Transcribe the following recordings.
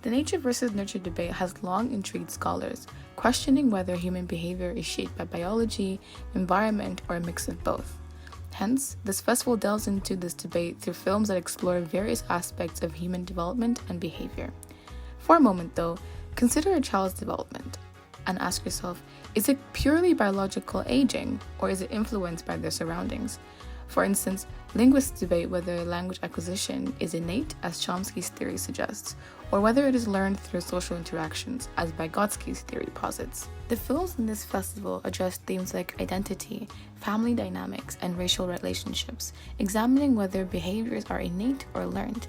The nature versus nurture debate has long intrigued scholars, questioning whether human behavior is shaped by biology, environment, or a mix of both. Hence, this festival delves into this debate through films that explore various aspects of human development and behavior. For a moment, though, consider a child's development and ask yourself, is it purely biological aging, or is it influenced by their surroundings? For instance, linguists debate whether language acquisition is innate, as Chomsky's theory suggests, or whether it is learned through social interactions, as Vygotsky's theory posits. The films in this festival address themes like identity, family dynamics, and racial relationships, examining whether behaviors are innate or learned.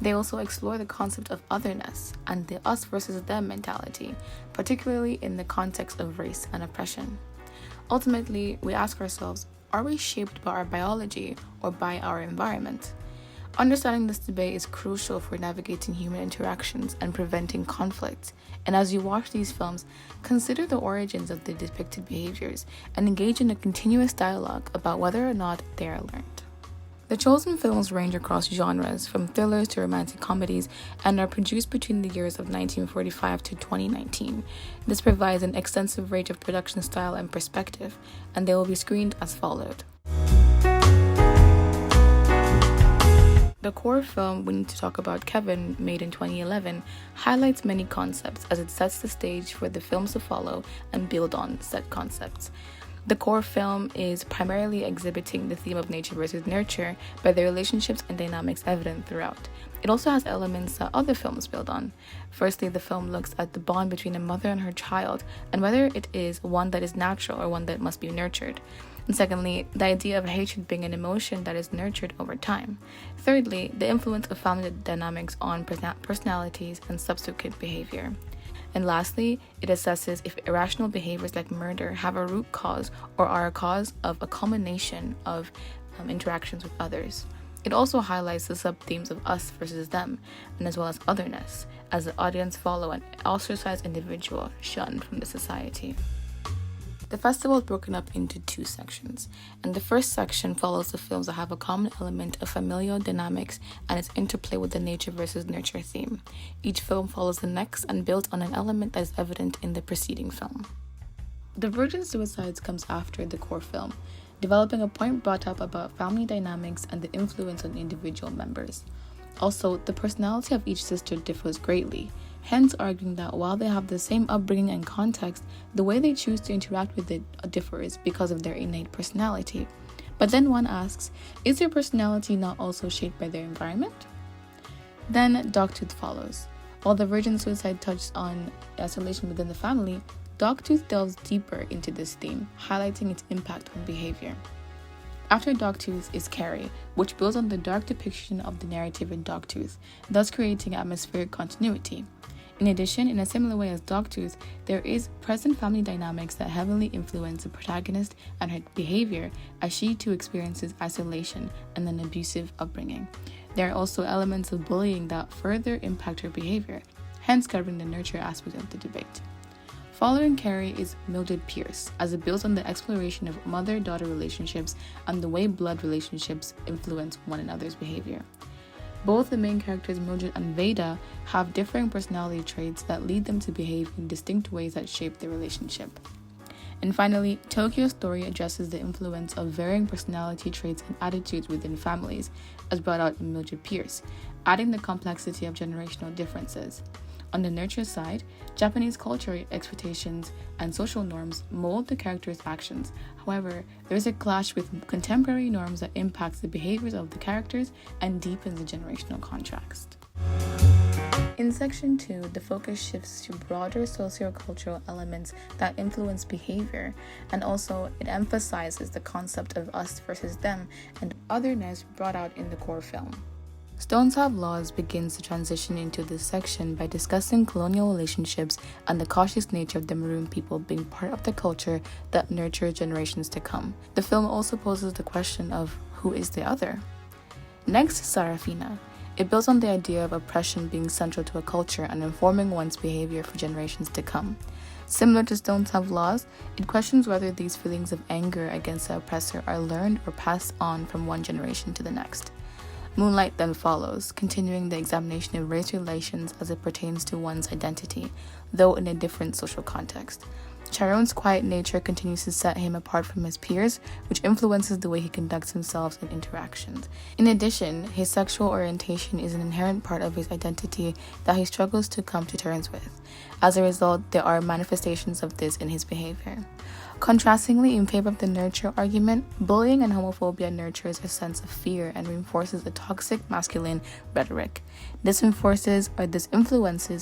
They also explore the concept of otherness and the us versus them mentality, particularly in the context of race and oppression. Ultimately, we ask ourselves, are we shaped by our biology or by our environment? Understanding this debate is crucial for navigating human interactions and preventing conflict. And as you watch these films, consider the origins of the depicted behaviors and engage in a continuous dialogue about whether or not they are learned. The chosen films range across genres, from thrillers to romantic comedies, and are produced between the years of 1945 to 2019. This provides an extensive range of production style and perspective, and they will be screened as followed. The core film, We Need to Talk About Kevin, made in 2011, highlights many concepts as it sets the stage for the films to follow and build on said concepts. The core film is primarily exhibiting the theme of nature versus nurture by the relationships and dynamics evident throughout. It also has elements that other films build on. Firstly, the film looks at the bond between a mother and her child and whether it is one that is natural or one that must be nurtured. And secondly, the idea of hatred being an emotion that is nurtured over time. Thirdly, the influence of family dynamics on personalities and subsequent behavior. And lastly, it assesses if irrational behaviors like murder have a root cause or are a cause of a culmination of interactions with others. It also highlights the sub-themes of us versus them, and as well as otherness, as the audience follow an ostracized individual shunned from the society. The festival is broken up into two sections, and the first section follows the films that have a common element of familial dynamics and its interplay with the nature versus nurture theme. Each film follows the next and builds on an element that is evident in the preceding film. The Virgin Suicides comes after the core film, developing a point brought up about family dynamics and the influence on individual members. Also, the personality of each sister differs greatly, hence arguing that while they have the same upbringing and context, the way they choose to interact with it differs because of their innate personality. But then one asks, is their personality not also shaped by their environment? Then Dogtooth follows. While the Virgin Suicide touched on isolation within the family, Dogtooth delves deeper into this theme, highlighting its impact on behavior. After Dogtooth is Carrie, which builds on the dark depiction of the narrative in Dogtooth, thus creating atmospheric continuity. In addition, in a similar way as Dogtooth, there is present family dynamics that heavily influence the protagonist and her behavior as she too experiences isolation and an abusive upbringing. There are also elements of bullying that further impact her behavior, hence covering the nurture aspect of the debate. Following Carrie is Mildred Pierce, as it builds on the exploration of mother-daughter relationships and the way blood relationships influence one another's behavior. Both the main characters Mildred and Veda have differing personality traits that lead them to behave in distinct ways that shape their relationship. And finally, Tokyo Story addresses the influence of varying personality traits and attitudes within families, as brought out in Mildred Pierce, adding the complexity of generational differences. On the nurture side, Japanese culture expectations and social norms mold the characters' actions. However, there is a clash with contemporary norms that impacts the behaviors of the characters and deepens the generational contrast. In Section 2, the focus shifts to broader socio-cultural elements that influence behavior, and also it emphasizes the concept of us versus them and otherness brought out in the core film. Stones Have Laws begins to transition into this section by discussing colonial relationships and the cautious nature of the Maroon people being part of the culture that nurtures generations to come. The film also poses the question of who is the other? Next is Sarafina. It builds on the idea of oppression being central to a culture and informing one's behavior for generations to come. Similar to Stones Have Laws, it questions whether these feelings of anger against the oppressor are learned or passed on from one generation to the next. Moonlight then follows, continuing the examination of race relations as it pertains to one's identity, though in a different social context. Chiron's quiet nature continues to set him apart from his peers, which influences the way he conducts himself in interactions. In addition, his sexual orientation is an inherent part of his identity that he struggles to come to terms with. As a result, there are manifestations of this in his behavior. Contrastingly, in favor of the nurture argument, bullying and homophobia nurtures a sense of fear and reinforces a toxic masculine rhetoric. This influences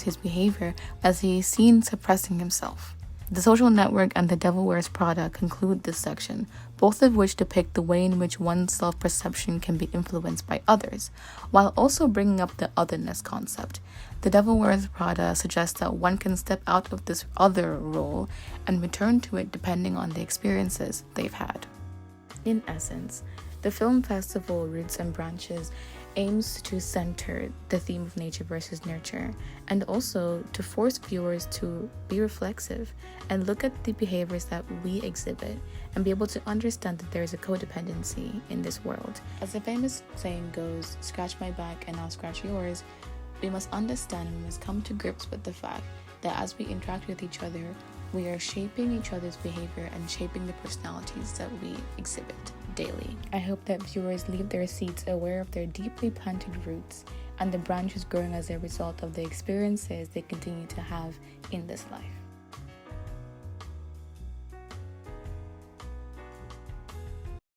his behavior as he is seen suppressing himself. The Social Network and The Devil Wears Prada conclude this section, both of which depict the way in which one's self-perception can be influenced by others, while also bringing up the otherness concept. The Devil Wears Prada suggests that one can step out of this other role and return to it depending on the experiences they've had. In essence, the film festival Roots and Branches aims to center the theme of nature versus nurture, and also to force viewers to be reflexive and look at the behaviors that we exhibit and be able to understand that there is a codependency in this world. As the famous saying goes, scratch my back and I'll scratch yours, we must understand and we must come to grips with the fact that as we interact with each other, we are shaping each other's behavior and shaping the personalities that we exhibit daily. I hope that viewers leave their seats aware of their deeply planted roots and the branches growing as a result of the experiences they continue to have in this life.